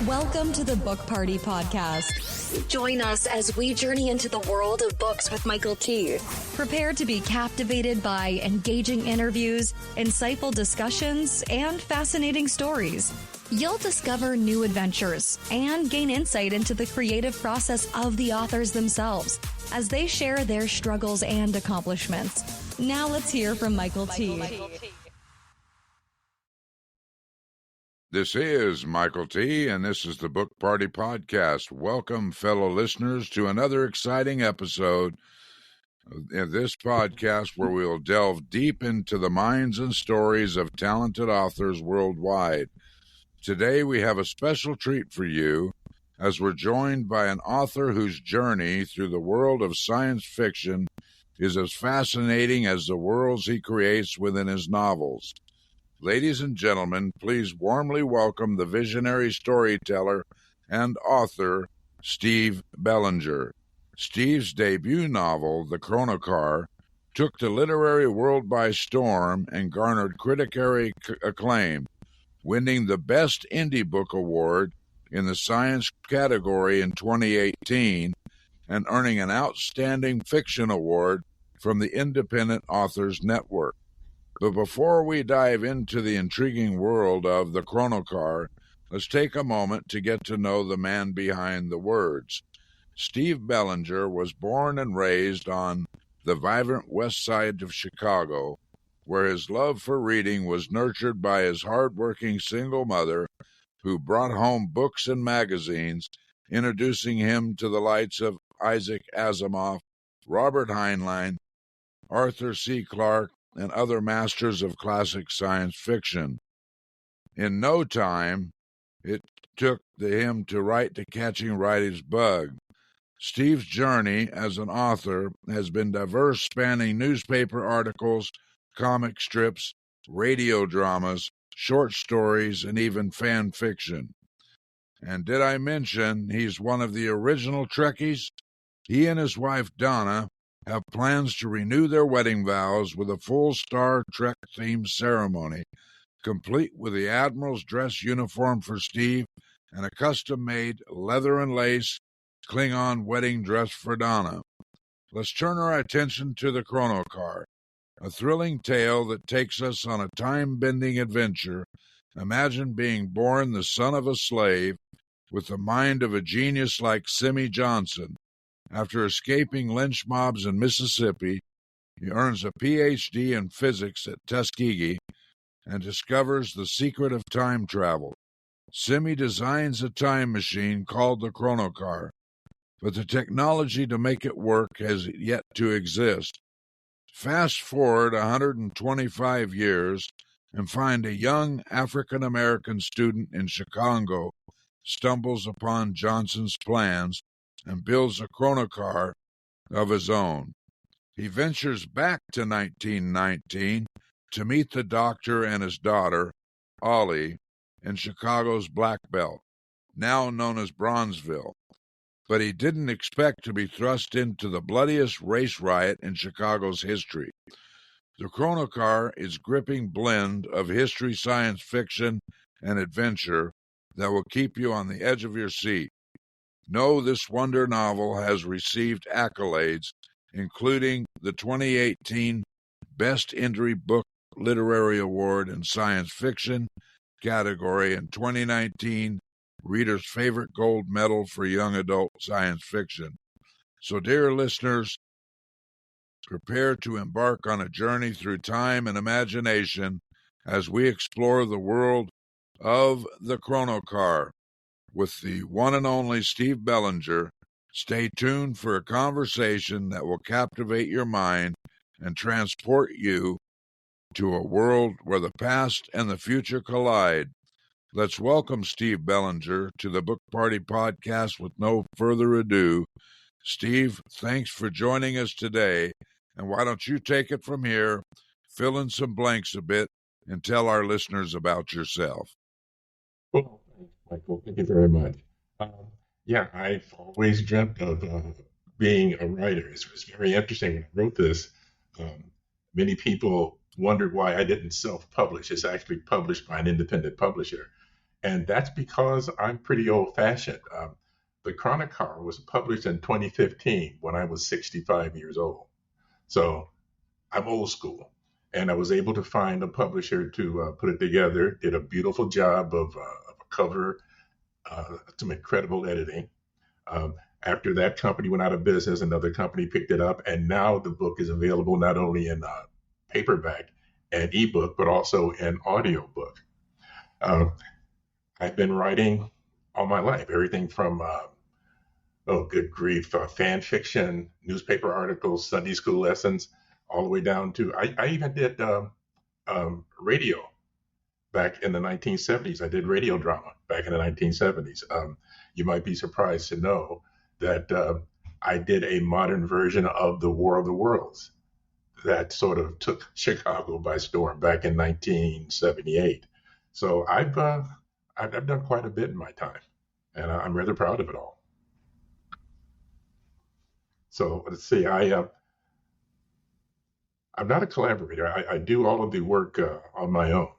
Welcome to the Book Party Podcast. Join us as we journey into the world of books with Michael T. Prepare to be captivated by engaging interviews, insightful discussions, and fascinating stories. You'll discover new adventures and gain insight into the creative process of the authors themselves as they share their struggles and accomplishments. Now let's hear from Michael T. This is Michael T., and this is the Book Party Podcast. Welcome, fellow listeners, to another exciting episode of this podcast where we'll delve deep into the minds and stories of talented authors worldwide. Today we have a special treat for you as we're joined by an author whose journey through the world of science fiction is as fascinating as the worlds he creates within his novels. Ladies and gentlemen, please warmly welcome the visionary storyteller and author, Steve Bellinger. Steve's debut novel, The Chronocar, took the literary world by storm and garnered critical acclaim, winning the Best Indie Book Award in the science category in 2018 and earning an Outstanding Fiction Award from the Independent Authors Network. But before we dive into the intriguing world of The Chronocar, let's take a moment to get to know the man behind the words. Steve Bellinger was born and raised on the vibrant west side of Chicago, where his love for reading was nurtured by his hard-working single mother, who brought home books and magazines, introducing him to the likes of Isaac Asimov, Robert Heinlein, Arthur C. Clarke, and other masters of classic science fiction. In no time, it took him to write the catching writer's bug. Steve's journey as an author has been diverse, spanning newspaper articles, comic strips, radio dramas, short stories, and even fan fiction. And did I mention he's one of the original Trekkies? He and his wife Donna have plans to renew their wedding vows with a full Star Trek-themed ceremony, complete with the Admiral's dress uniform for Steve and a custom-made leather and lace Klingon wedding dress for Donna. Let's turn our attention to The Chronocar, a thrilling tale that takes us on a time-bending adventure. Imagine being born the son of a slave with the mind of a genius like Simi Johnson. After escaping lynch mobs in Mississippi, he earns a Ph.D. in physics at Tuskegee and discovers the secret of time travel. Simi designs a time machine called the Chronocar, but the technology to make it work has yet to exist. Fast forward 125 years and find a young African-American student in Chicago stumbles upon Johnson's plans and builds a chronocar of his own. He ventures back to 1919 to meet the doctor and his daughter, Ollie, in Chicago's Black Belt, now known as Bronzeville. But he didn't expect to be thrust into the bloodiest race riot in Chicago's history. The Chronocar is a gripping blend of history, science fiction, and adventure that will keep you on the edge of your seat. No, this wonder novel has received accolades, including the 2018 Best Indie Book Literary Award in Science Fiction category and 2019 Reader's Favorite Gold Medal for Young Adult Science Fiction. So, dear listeners, prepare to embark on a journey through time and imagination as we explore the world of The Chronocar with the one and only Steve Bellinger. Stay tuned for a conversation that will captivate your mind and transport you to a world where the past and the future collide. Let's welcome Steve Bellinger to the Book Party Podcast with no further ado. Steve, thanks for joining us today. And why don't you take it from here, fill in some blanks a bit, and tell our listeners about yourself. Well, thanks, Michael. Thank you very much. I've always dreamt of being a writer. It was very interesting when I wrote this. Many people wondered why I didn't self-publish. It's actually published by an independent publisher. And that's because I'm pretty old-fashioned. The Chronocar was published in 2015 when I was 65 years old. So I'm old school. And I was able to find a publisher to put it together, did a beautiful job of a cover, some incredible editing. Um, After that company went out of business, another company picked it up, and now the book is available not only in paperback and ebook, but also in audiobook. Um, I've been writing all my life, everything from oh, good grief, fan fiction, newspaper articles, Sunday school lessons, all the way down to I even did radio back in the 1970s. I did radio drama back in the 1970s. You might be surprised to know that I did a modern version of the War of the Worlds that sort of took Chicago by storm back in 1978. So I've done quite a bit in my time, and I'm rather proud of it all. So let's see. I'm not a collaborator. I do all of the work on my own.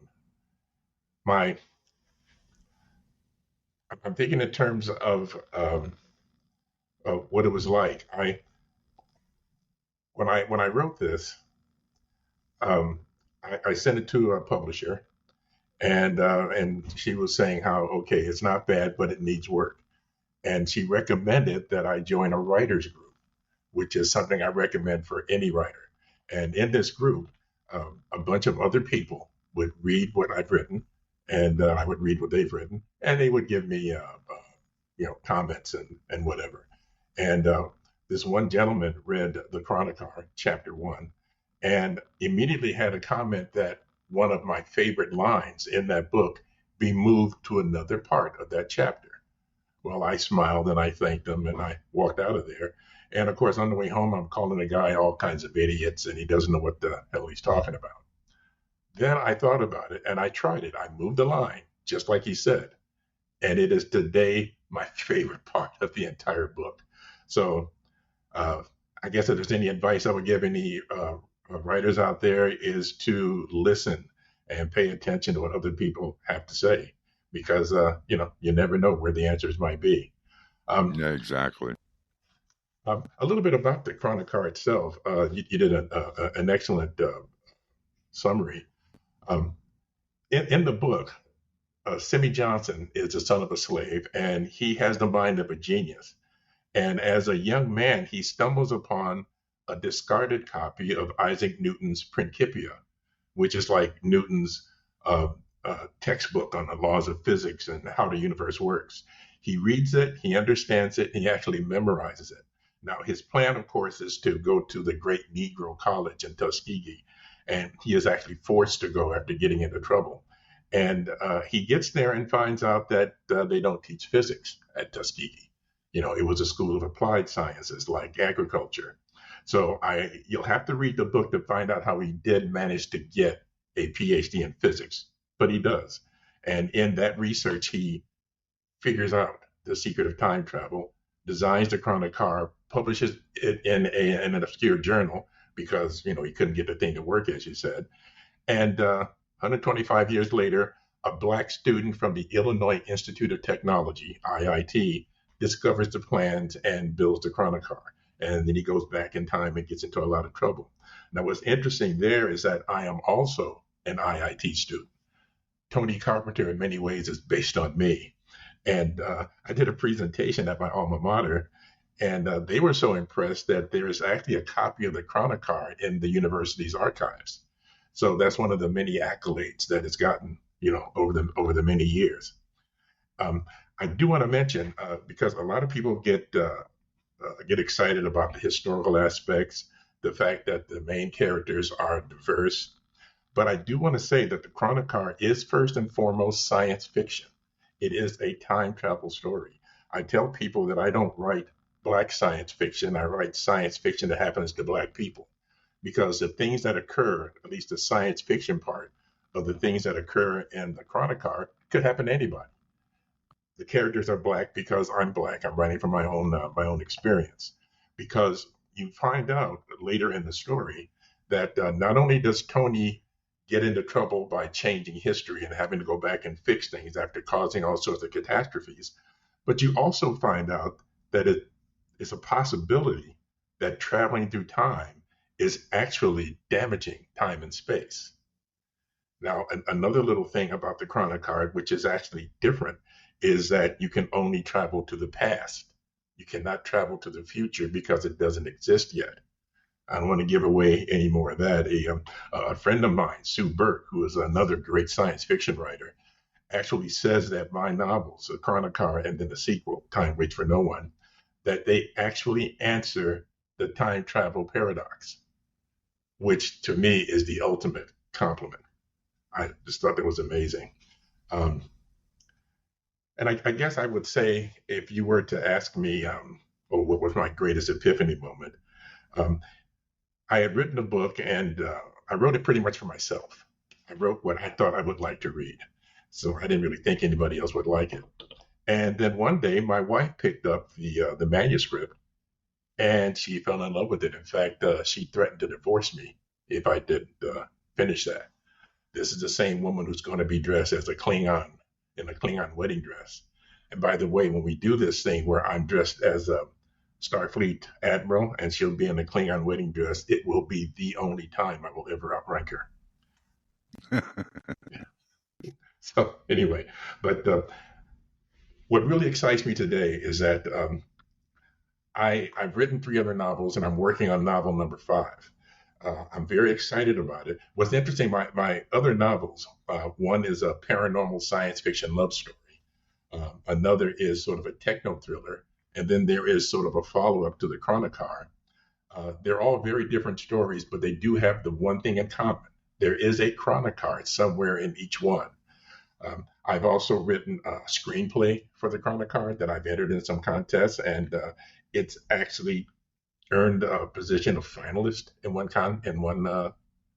My I'm thinking in terms of what it was like. When I wrote this, um, I sent it to a publisher, and she was saying how okay, it's not bad, but it needs work, and she recommended that I join a writers group, which is something I recommend for any writer. And in this group, a bunch of other people would read what I've written, and I would read what they've written, and they would give me comments and whatever. And this one gentleman read the Chronocar, chapter one, and immediately had a comment that one of my favorite lines in that book be moved to another part of that chapter. Well, I smiled and I thanked him and I walked out of there. And of course, on the way home, I'm calling the guy all kinds of idiots and he doesn't know what the hell he's talking about. Then I thought about it and I tried it. I moved the line, just like he said. And it is today my favorite part of the entire book. So I guess if there's any advice I would give any writers out there is to listen and pay attention to what other people have to say because, you never know where the answers might be. Yeah, exactly. A little bit about the Chronocar itself. You did an excellent summary. Um, in the book, Simi Johnson is the son of a slave, and he has the mind of a genius. And as a young man, he stumbles upon a discarded copy of Isaac Newton's Principia, which is like Newton's textbook on the laws of physics and how the universe works. He reads it, he understands it, he actually memorizes it. Now, his plan, of course, is to go to the great Negro College in Tuskegee, and he is actually forced to go after getting into trouble. And he gets there and finds out that they don't teach physics at Tuskegee. It was a school of applied sciences like agriculture. So you'll have to read the book to find out how he did manage to get a PhD in physics, but he does. And in that research, he figures out the secret of time travel, designs the Chronocar, publishes it in an obscure journal because, he couldn't get the thing to work, as you said. And 125 years later, a black student from the Illinois Institute of Technology, IIT, discovers the plans and builds the Chronocar. And then he goes back in time and gets into a lot of trouble. Now, what's interesting there is that I am also an IIT student. Tony Carpenter, in many ways, is based on me. And I did a presentation at my alma mater, and they were so impressed that there is actually a copy of the Chronocar in the university's archives. So that's one of the many accolades that it's gotten, over the many years. I do want to mention because a lot of people get excited about the historical aspects, the fact that the main characters are diverse. But I do want to say that the Chronocar is first and foremost science fiction. It is a time travel story. I tell people that I don't write black science fiction. I write science fiction that happens to black people. Because the things that occur, at least the science fiction part of the things that occur in the Chronocar, could happen to anybody. The characters are black because I'm black. I'm writing from my own experience. Because you find out later in the story that not only does Tony get into trouble by changing history and having to go back and fix things after causing all sorts of catastrophes. But you also find out that it is a possibility that traveling through time is actually damaging time and space. Now, another little thing about the Chronocar, which is actually different, is that you can only travel to the past. You cannot travel to the future because it doesn't exist yet. I don't want to give away any more of that. A friend of mine, Sue Burke, who is another great science fiction writer, actually says that my novels, The Chronocar and then the sequel, Time Waits for No One, that they actually answer the time travel paradox, which to me is the ultimate compliment. I just thought that was amazing. Um, and I guess I would say, if you were to ask me, what was my greatest epiphany moment, um, I had written a book and I wrote it pretty much for myself. I wrote what I thought I would like to read. So I didn't really think anybody else would like it. And then one day my wife picked up the manuscript and she fell in love with it. In fact, she threatened to divorce me if I didn't finish that. This is the same woman who's going to be dressed as a Klingon in a Klingon wedding dress. And by the way, when we do this thing where I'm dressed as a Starfleet admiral and she'll be in a Klingon wedding dress, it will be the only time I will ever outrank her. So anyway, but what really excites me today is that I've written 3 other novels and I'm working on novel number 5. I'm very excited about it. What's interesting, my other novels, one is a paranormal science fiction love story. Another is sort of a techno thriller. And then there is sort of a follow-up to the Chronocar. They're all very different stories, but they do have the one thing in common. There is a Chronocar somewhere in each one. I've also written a screenplay for the Chronocar that I've entered in some contests, and it's actually earned a position of finalist in one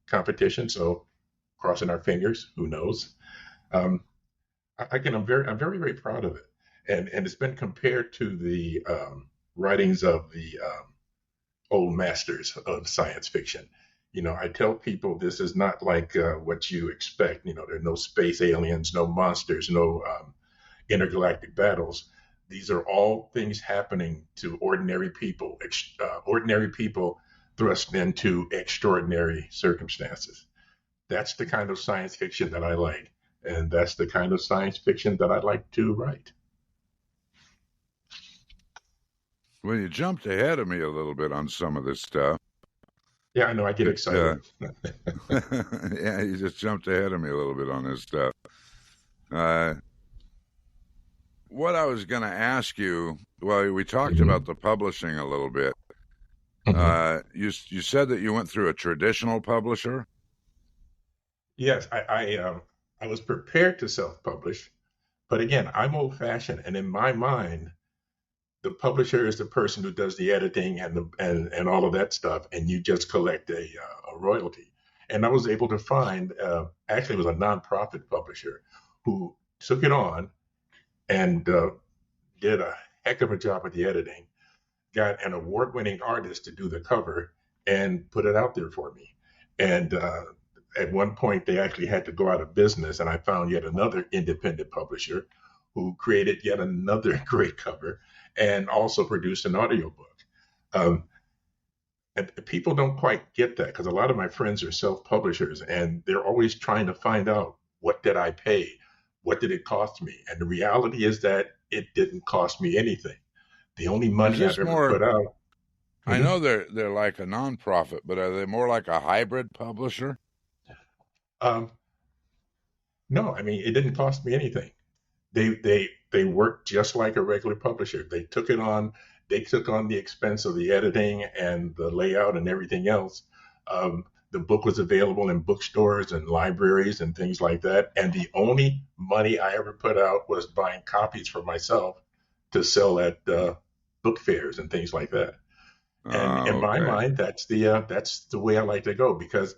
competition. So, crossing our fingers, who knows? I'm very, very proud of it, and it's been compared to the writings of the old masters of science fiction. You know, I tell people this is not like what you expect. You know, there are no space aliens, no monsters, no intergalactic battles. These are all things happening to ordinary people thrust into extraordinary circumstances. That's the kind of science fiction that I like. And that's the kind of science fiction that I like to write. Well, you jumped ahead of me a little bit on some of this stuff. Yeah, I know. I get excited. Yeah, you just jumped ahead of me a little bit on this stuff. What I was going to ask you, well, we talked about the publishing a little bit. You said that you went through a traditional publisher? Yes, I was prepared to self-publish, but again, I'm old-fashioned, and in my mind, the publisher is the person who does the editing and all of that stuff, and you just collect a royalty. And I was able to find, actually, it was a nonprofit publisher who took it on and did a heck of a job with the editing, got an award-winning artist to do the cover, and put it out there for me. And at one point, they actually had to go out of business, and I found yet another independent publisher who created yet another great cover and also produced an audiobook. And people don't quite get that because a lot of my friends are self-publishers, and they're always trying to find out, what did I pay? What did it cost me? And the reality is that it didn't cost me anything. The only money I've ever put out. I know they're like a nonprofit, but are they more like a hybrid publisher? No, I mean, it didn't cost me anything. They worked just like a regular publisher. They took on the expense of the editing and the layout and everything else. The book was available in bookstores and libraries and things like that. And the only money I ever put out was buying copies for myself to sell at book fairs and things like that. And in my mind, that's the way I like to go, because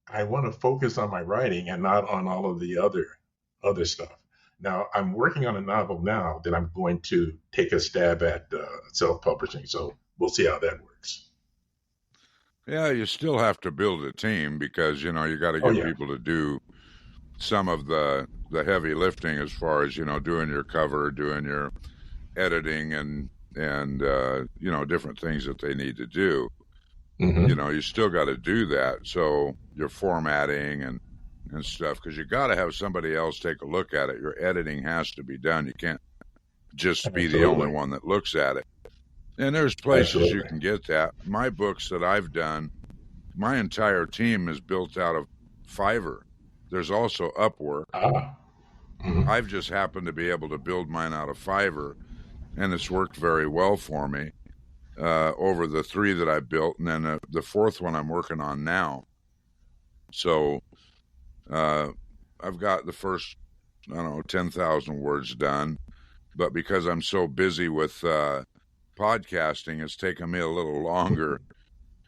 I want to focus on my writing and not on all of the other stuff. Now, I'm working on a novel now that I'm going to take a stab at self-publishing. So we'll see how that works. Yeah, you still have to build a team because, you got to Oh get yeah. people to do some of the heavy lifting as far as, doing your cover, doing your editing and different things that they need to do. Hmm. You still got to do that. So your formatting and stuff, because you got to have somebody else take a look at it. Your editing has to be done. You can't just be the only Absolutely. one that looks at it. And there's places you Absolutely. can get that. My books that I've done, my entire team is built out of Fiverr. There's also Upwork. Ah. Hmm. I've just happened to be able to build mine out of Fiverr, and it's worked very well for me over the three that I built, and then the fourth one I'm working on now. So uh, I've got the first, I don't know, 10,000 words done, but because I'm so busy with podcasting, it's taken me a little longer,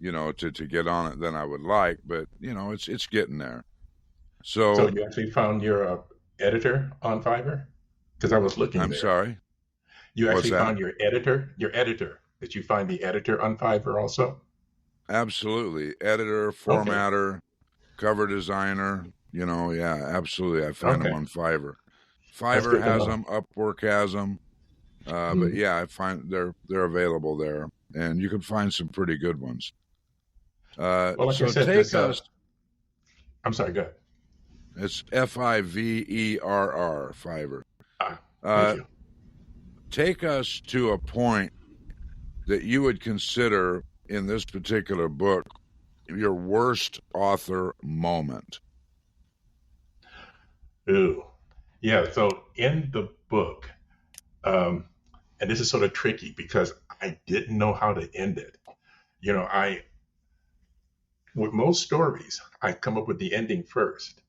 to get on it than I would like, but it's getting there. So So you actually found your editor on Fiverr? Because I was looking I'm there. sorry, You what's actually that? found your editor. Did you find the editor on Fiverr also? Absolutely. Editor, Okay. formatter, cover designer, yeah, absolutely. I find them Okay. on Fiverr. That's Fiverr good to has know. them, Upwork has them. But Mhm. yeah, I find they're available there, and you can find some pretty good ones. Well, like I So said, take this us. I'm sorry, go ahead. It's Fiverr, Fiverr. Ah, thank Uh, you. Take us to a point that you would consider in this particular book your worst author moment. Ooh. Yeah, so in the book, um, and this is sort of tricky because I didn't know how to end it. I with most stories, I come up with the ending first,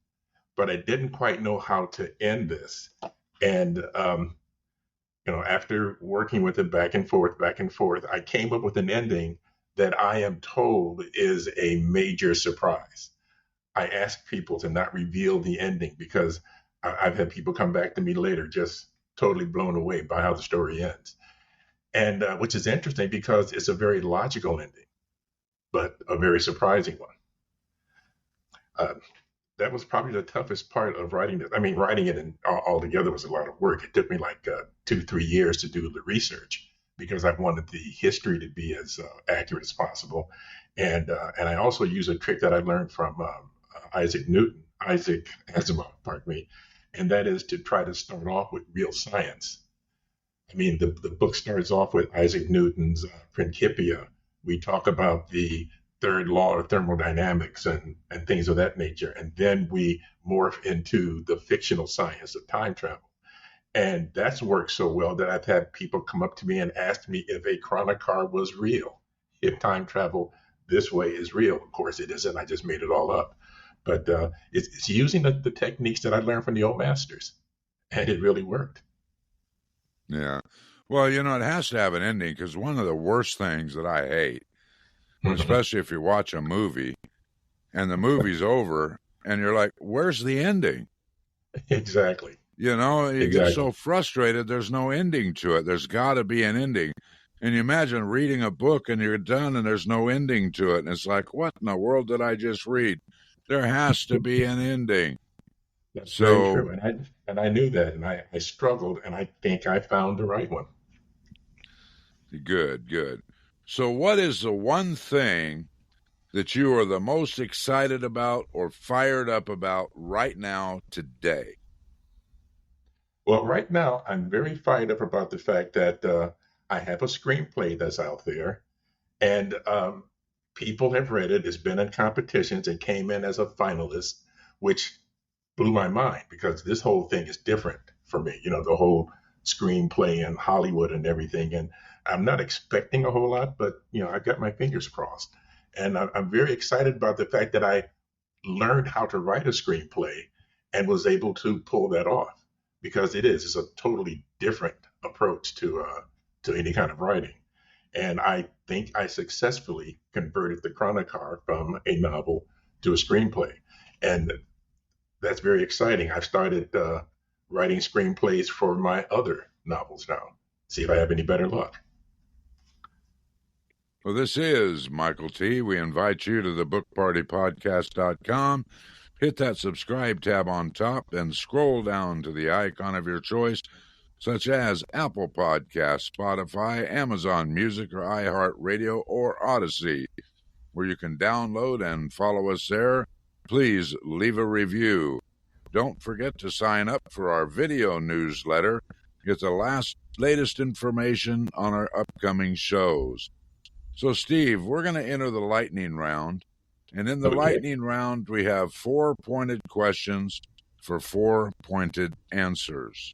but I didn't quite know how to end this. And after working with it back and forth, I came up with an ending that I am told is a major surprise. I ask people to not reveal the ending because I've had people come back to me later just totally blown away by how the story ends. And which is interesting because it's a very logical ending, but a very surprising one. Uh, that was probably the toughest part of writing it. I mean, writing it and all together was a lot of work. It took me like 2, 3 years to do the research because I wanted the history to be as accurate as possible, and I also use a trick that I learned from Isaac Asimov, pardon me, and that is to try to start off with real science. I mean, the book starts off with Isaac Newton's Principia. We talk about the third law of thermodynamics and things of that nature. And then we morph into the fictional science of time travel. And that's worked so well that I've had people come up to me and ask me if a chronocar was real, if time travel this way is real. Of course, it isn't. I just made it all up. But it's using the techniques that I learned from the old masters. And it really worked. Yeah. Well, it has to have an ending because one of the worst things that I hate, Mhm. especially if you watch a movie and the movie's over and you're like, where's the ending? Exactly. You get Exactly. so frustrated, there's no ending to it. There's got to be an ending. And you imagine reading a book and you're done and there's no ending to it. And it's like, what in the world did I just read? There has to be an ending. That's very So true. And I knew that and I struggled and I think I found the right one. good, good. So, what is the one thing that you are the most excited about or fired up about right now today? Well, right now I'm very fired up about the fact that I have a screenplay that's out there and people have read it. It's been in competitions and came in as a finalist, which blew my mind because this whole thing is different for me. The whole screenplay and Hollywood and everything. And I'm not expecting a whole lot, but I've got my fingers crossed. And I'm very excited about the fact that I learned how to write a screenplay and was able to pull that off because it's a totally different approach to any kind of writing. And I think I successfully converted the Chronocar from a novel to a screenplay. And that's very exciting. I've started writing screenplays for my other novels now. See if I have any better luck. Well, this is Michael T. We invite you to the bookpartypodcast.com. Hit that subscribe tab on top and scroll down to the icon of your choice, such as Apple Podcasts, Spotify, Amazon Music, or iHeartRadio, or Odyssey, where you can download and follow us there. Please leave a review. Don't forget to sign up for our video newsletter. Get the latest information on our upcoming shows. So, Steve, we're going to enter the lightning round. And in the Okay. lightning round, we have 4 pointed questions for 4 pointed answers.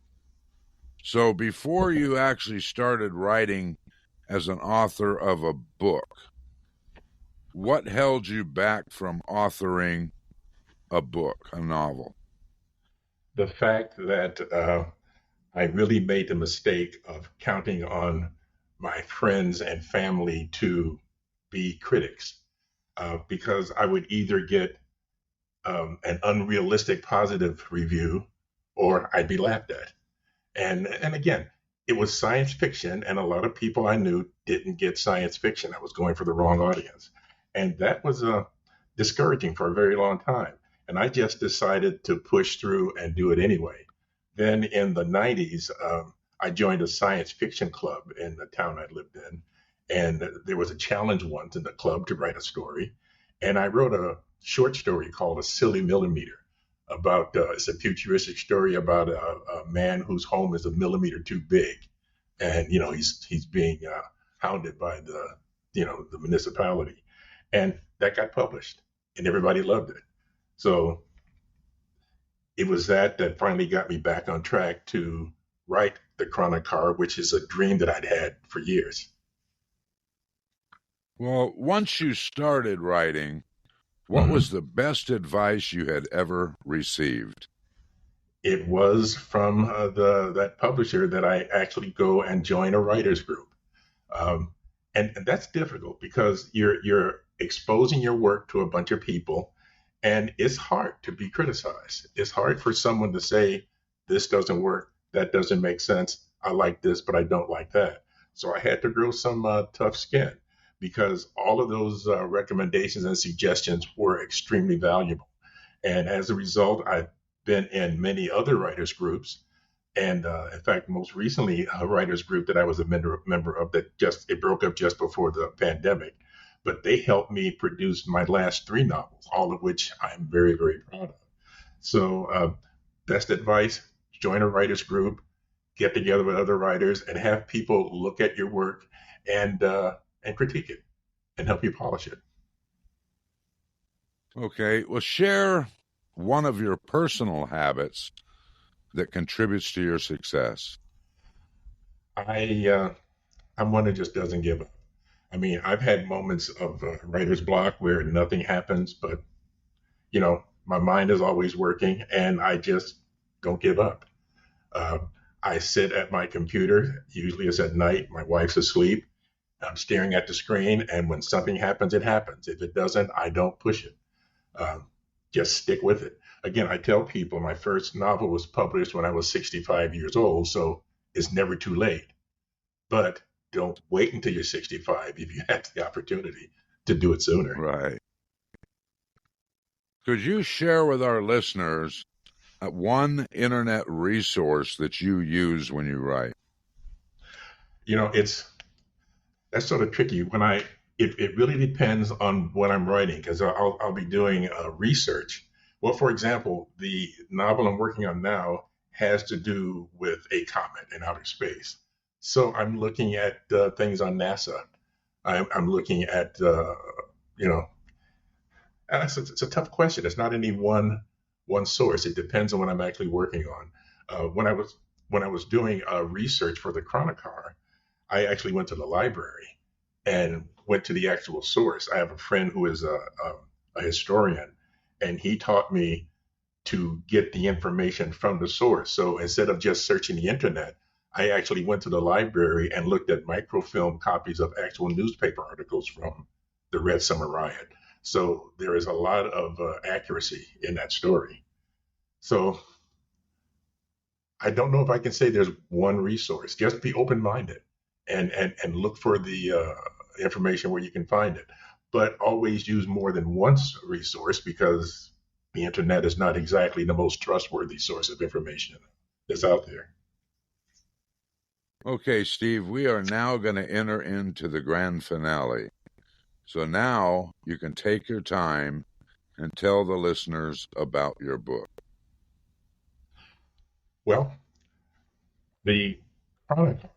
So before you actually started writing as an author of a book, what held you back from authoring a book, a novel? The fact that I really made the mistake of counting on my friends and family to be critics, because I would either get an unrealistic positive review or I'd be laughed at. And again, it was science fiction, and a lot of people I knew didn't get science fiction. I was going for the wrong audience, and that was discouraging for a very long time. And I just decided to push through and do it anyway. Then in the 90s, I joined a science fiction club in the town I lived in, and there was a challenge once in the club to write a story, and I wrote a short story called A Silly Millimeter about it's a futuristic story about a man whose home is a millimeter too big, and he's being hounded by the municipality, and that got published, and everybody loved it. So it was that finally got me back on track to write the Chronocar, which is a dream that I'd had for years. Well, once you started writing, what was the best advice you had ever received? It was from that publisher that I actually go and join a writers group. And that's difficult because you're exposing your work to a bunch of people, and it's hard to be criticized. It's hard for someone to say, this doesn't work, that doesn't make sense, I like this, but I don't like that. So I had to grow some tough skin because all of those recommendations and suggestions were extremely valuable. And as a result, I've been in many other writers groups. And in fact, most recently, a writers group that I was a member of it broke up just before the pandemic, but they helped me produce my last 3 novels, all of which I'm very, very proud of. So best advice, join a writers group, get together with other writers and have people look at your work and critique it and help you polish it. Okay, well, share one of your personal habits that contributes to your success. I'm one that just doesn't give up. I mean, I've had moments of writer's block where nothing happens, but my mind is always working, and I just don't give up. I sit at my computer. Usually it's at night. My wife's asleep. I'm staring at the screen, and when something happens, it happens. If it doesn't, I don't push it. Just stick with it. Again, I tell people my first novel was published when I was 65 years old, so it's never too late. But don't wait until you're 65 if you have the opportunity to do it sooner. Right. Could you share with our listeners one internet resource that you use when you write? That's sort of tricky. It really depends on what I'm writing because I'll be doing research. Well, for example, the novel I'm working on now has to do with a comet in outer space. So I'm looking at things on NASA. I'm looking at it's a tough question. It's not any one source. It depends on what I'm actually working on. When I was doing research for the Chronocar, I actually went to the library and went to the actual source. I have a friend who is a historian, and he taught me to get the information from the source. So instead of just searching the internet, I actually went to the library and looked at microfilm copies of actual newspaper articles from the Red Summer Riot. So there is a lot of accuracy in that story. So I don't know if I can say there's one resource. Just be open-minded and look for the information where you can find it. But always use more than one resource, because the internet is not exactly the most trustworthy source of information that's out there. Okay, Steve, we are now going to enter into the grand finale. So now you can take your time and tell the listeners about your book. Well, the Chronocar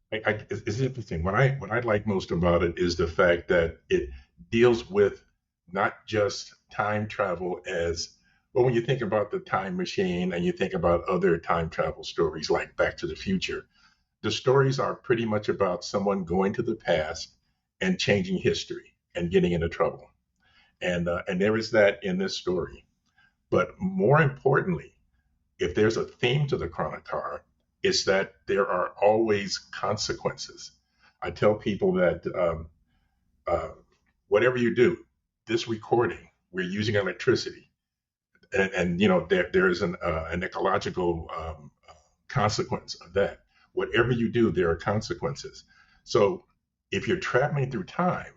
it's interesting. What I like most about it is the fact that it deals with not just time travel as well. When you think about the time machine and you think about other time travel stories like Back to the Future, the stories are pretty much about someone going to the past and changing history and getting into trouble. And there is that in this story. But more importantly, if there's a theme to the Chronocar, it's that there are always consequences. I tell people that whatever you do, this recording, we're using electricity, and there is an ecological consequence of that. Whatever you do, there are consequences. So if you're traveling through time,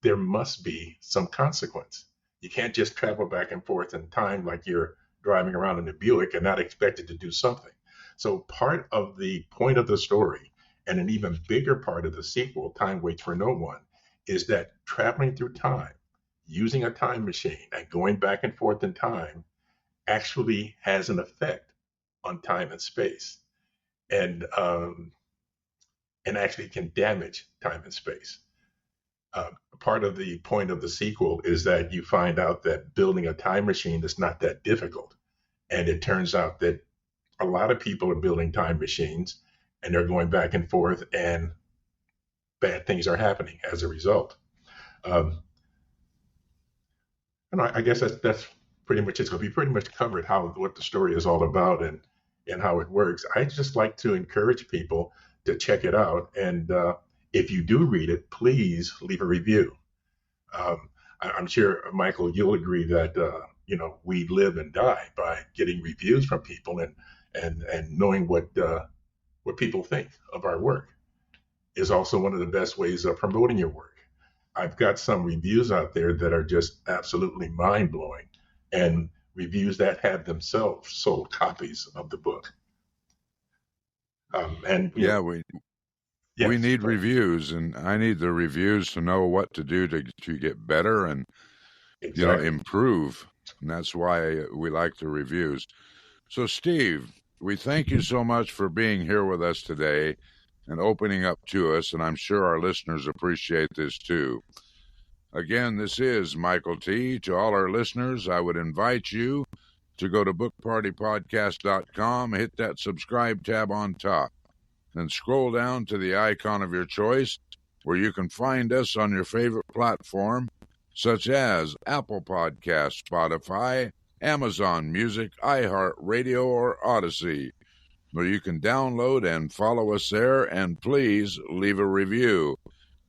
there must be some consequence. You can't just travel back and forth in time like you're driving around in a Buick and not expected to do something. So part of the point of the story, and an even bigger part of the sequel, Time Waits for No One, is that traveling through time, using a time machine and going back and forth in time actually has an effect on time and space, and actually can damage time and space. Part of the point of the sequel is that you find out that building a time machine is not that difficult. And it turns out that a lot of people are building time machines and they're going back and forth, and bad things are happening as a result. And I guess that's pretty much it. So we pretty much covered what the story is all about and how it works. I just like to encourage people to check it out. And if you do read it, please leave a review. I'm sure, Michael, you'll agree that we live and die by getting reviews from people and knowing what people think of our work is also one of the best ways of promoting your work. I've got some reviews out there that are just absolutely mind-blowing, and reviews that have themselves sold copies of the book. We need reviews, and I need the reviews to know what to do to get better and improve. And that's why we like the reviews. So, Steve, we thank you so much for being here with us today and opening up to us, and I'm sure our listeners appreciate this too. Again, this is Michael T. To all our listeners, I would invite you to go to bookpartypodcast.com, hit that subscribe tab on top, then scroll down to the icon of your choice where you can find us on your favorite platform, such as Apple Podcasts, Spotify, Amazon Music, iHeartRadio, or Odyssey, where you can download and follow us there, and please leave a review.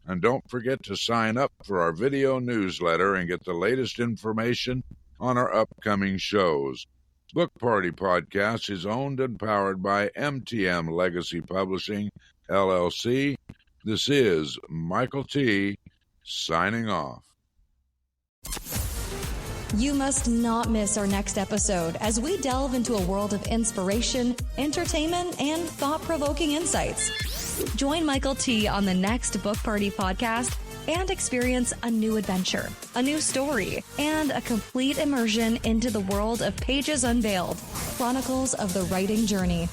And don't forget to sign up for our video newsletter and get the latest information on our upcoming shows. Book Party Podcast is owned and powered by MTM Legacy Publishing, LLC. This is Michael T. signing off. You must not miss our next episode as we delve into a world of inspiration, entertainment, and thought-provoking insights. Join Michael T. on the next Book Party Podcast and experience a new adventure, a new story, and a complete immersion into the world of Pages Unveiled, Chronicles of the Writing Journey.